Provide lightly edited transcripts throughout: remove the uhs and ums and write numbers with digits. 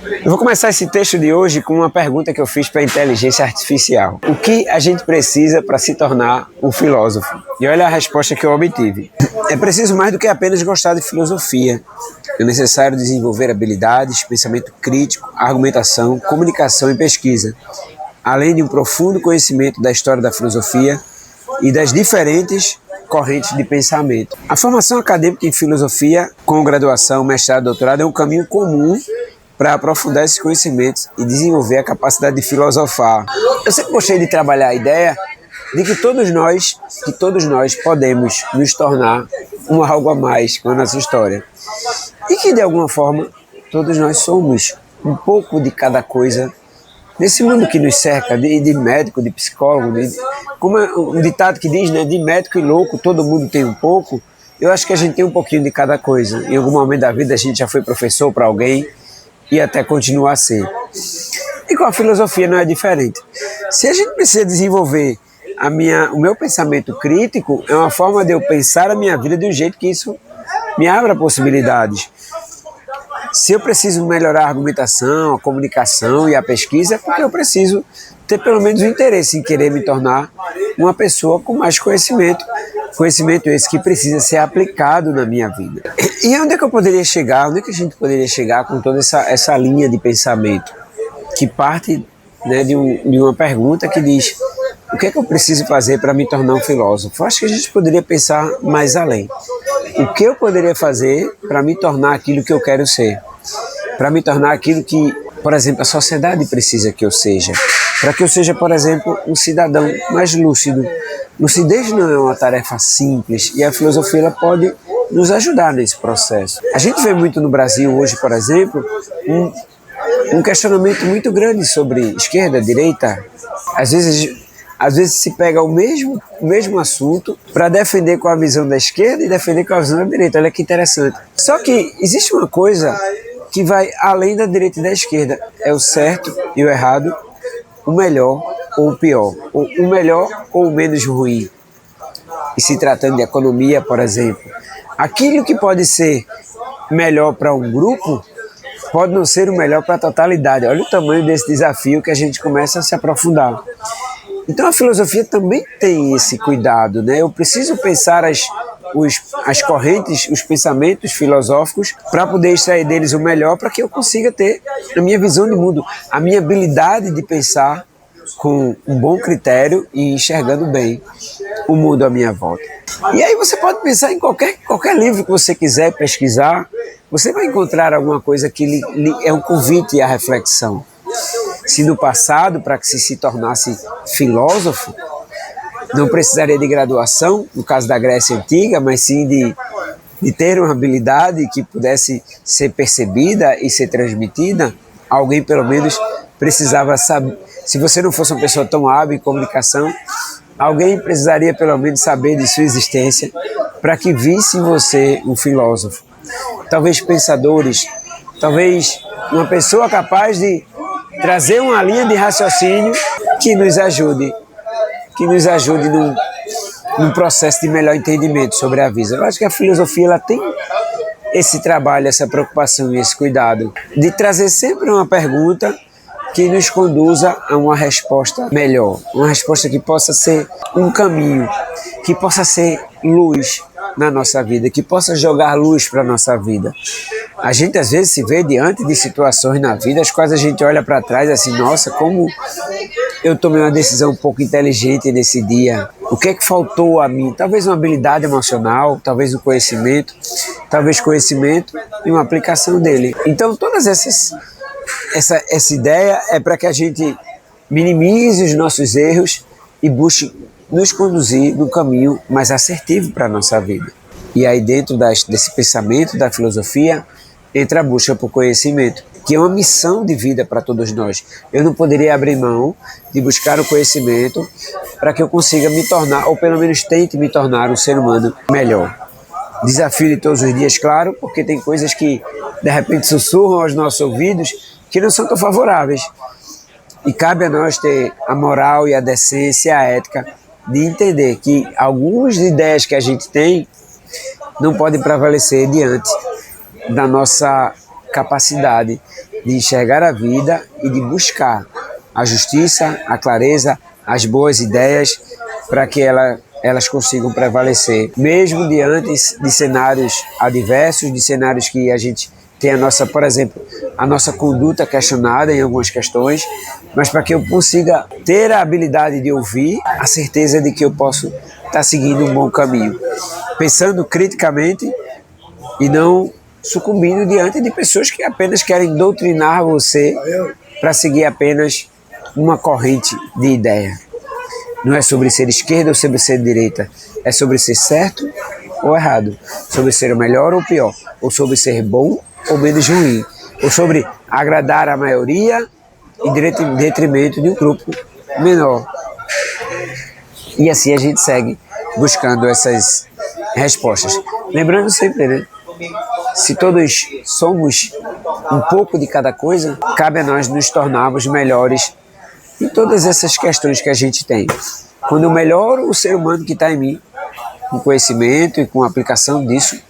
Eu vou começar esse texto de hoje com uma pergunta que eu fiz para a inteligência artificial. O que a gente precisa para se tornar um filósofo? E olha a resposta que eu obtive. É preciso mais do que apenas gostar de filosofia. É necessário desenvolver habilidades, pensamento crítico, argumentação, comunicação e pesquisa, além de um profundo conhecimento da história da filosofia e das diferentes correntes de pensamento. A formação acadêmica em filosofia, com graduação, mestrado, doutorado, é um caminho comum para aprofundar esses conhecimentos e desenvolver a capacidade de filosofar. Eu sempre gostei de trabalhar a ideia de que todos nós podemos nos tornar algo a mais com a nossa história. E que, de alguma forma, todos nós somos um pouco de cada coisa nesse mundo que nos cerca, de médico, de psicólogo, como é um ditado que diz, né, de médico e louco, todo mundo tem um pouco. Eu acho que a gente tem um pouquinho de cada coisa. Em algum momento da vida a gente já foi professor para alguém e até continua a ser. E com a filosofia não é diferente. Se a gente precisa desenvolver o meu pensamento crítico, é uma forma de eu pensar a minha vida de um jeito que isso me abra possibilidades. Se eu preciso melhorar a argumentação, a comunicação e a pesquisa, é porque eu preciso ter pelo menos o interesse em querer me tornar uma pessoa com mais conhecimento. Conhecimento esse que precisa ser aplicado na minha vida. E onde é que eu poderia chegar? Onde é que a gente poderia chegar com toda essa linha de pensamento? Que parte, né, de uma pergunta que diz: o que é que eu preciso fazer para me tornar um filósofo? Eu acho que a gente poderia pensar mais além. O que eu poderia fazer para me tornar aquilo que eu quero ser? Para me tornar aquilo que, por exemplo, a sociedade precisa que eu seja. Para que eu seja, por exemplo, um cidadão mais lúcido. Lucidez não é uma tarefa simples e a filosofia ela pode nos ajudar nesse processo. A gente vê muito no Brasil hoje, por exemplo, um questionamento muito grande sobre esquerda, direita. Às vezes se pega o mesmo assunto para defender com a visão da esquerda e defender com a visão da direita. Olha que interessante. Só que existe uma coisa que vai além da direita e da esquerda. É o certo e o errado, o melhor ou o pior, ou o melhor ou o menos ruim. E se tratando de economia, por exemplo, aquilo que pode ser melhor para um grupo pode não ser o melhor para a totalidade. Olha o tamanho desse desafio que a gente começa a se aprofundar. Então a filosofia também tem esse cuidado, né? Eu preciso pensar as correntes, os pensamentos filosóficos para poder extrair deles o melhor para que eu consiga ter a minha visão de mundo, a minha habilidade de pensar com um bom critério e enxergando bem o mundo à minha volta. E aí você pode pensar em qualquer livro que você quiser pesquisar, você vai encontrar alguma coisa que é um convite à reflexão. Se no passado, para que se tornasse filósofo, não precisaria de graduação, no caso da Grécia Antiga, mas sim de ter uma habilidade que pudesse ser percebida e ser transmitida, alguém pelo menos precisava saber. Se você não fosse uma pessoa tão hábil em comunicação, alguém precisaria pelo menos saber de sua existência para que visse em você um filósofo. Talvez pensadores, talvez uma pessoa capaz de trazer uma linha de raciocínio que nos ajude num processo de melhor entendimento sobre a vida. Eu acho que a filosofia ela tem esse trabalho, essa preocupação e esse cuidado de trazer sempre uma pergunta que nos conduza a uma resposta melhor, uma resposta que possa ser um caminho, que possa ser luz na nossa vida, que possa jogar luz para a nossa vida. A gente às vezes se vê diante de situações na vida, as quais a gente olha para trás assim, nossa, como eu tomei uma decisão um pouco inteligente nesse dia, o que é que faltou a mim? Talvez uma habilidade emocional, talvez um conhecimento e uma aplicação dele. Então todas essa ideia é para que a gente minimize os nossos erros e busque nos conduzir no caminho mais assertivo para a nossa vida. E aí dentro desse pensamento da filosofia entra a busca por conhecimento, que é uma missão de vida para todos nós. Eu não poderia abrir mão de buscar o conhecimento para que eu consiga me tornar, ou pelo menos tente me tornar um ser humano melhor. Desafio de todos os dias, claro, porque tem coisas que de repente sussurram aos nossos ouvidos que não são tão favoráveis. E cabe a nós ter a moral e a decência, a ética, de entender que algumas ideias que a gente tem não podem prevalecer diante da nossa capacidade de enxergar a vida e de buscar a justiça, a clareza, as boas ideias para que elas consigam prevalecer, mesmo diante de cenários adversos, de cenários que a gente tem por exemplo, a nossa conduta questionada em algumas questões, mas para que eu consiga ter a habilidade de ouvir, a certeza de que eu posso estar seguindo um bom caminho, pensando criticamente e não sucumbindo diante de pessoas que apenas querem doutrinar você para seguir apenas uma corrente de ideia. Não é sobre ser esquerda ou sobre ser direita, é sobre ser certo ou errado, sobre ser o melhor ou pior, ou sobre ser bom ou menos ruim, ou sobre agradar a maioria em detrimento de um grupo menor. E assim a gente segue buscando essas respostas. Lembrando sempre, né? Se todos somos um pouco de cada coisa, cabe a nós nos tornarmos melhores em todas essas questões que a gente tem. Quando eu melhoro o ser humano que está em mim, com conhecimento e com a aplicação disso,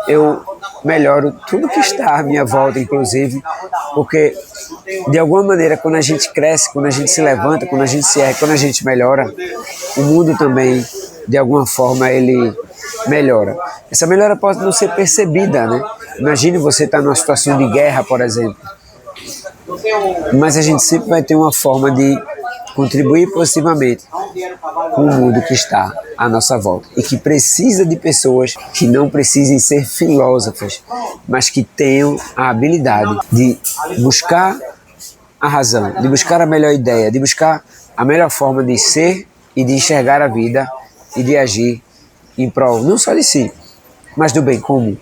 eu melhoro tudo que está à minha volta, inclusive, porque de alguma maneira, quando a gente cresce, quando a gente se levanta, quando a gente se ergue, quando a gente melhora, o mundo também, de alguma forma, ele melhora. Essa melhora pode não ser percebida, né? Imagine você estar numa situação de guerra, por exemplo. Mas a gente sempre vai ter uma forma de contribuir positivamente com o mundo que está à nossa volta e que precisa de pessoas que não precisem ser filósofas, mas que tenham a habilidade de buscar a razão, de buscar a melhor ideia, de buscar a melhor forma de ser e de enxergar a vida e de agir em prol não só de si, mas do bem comum.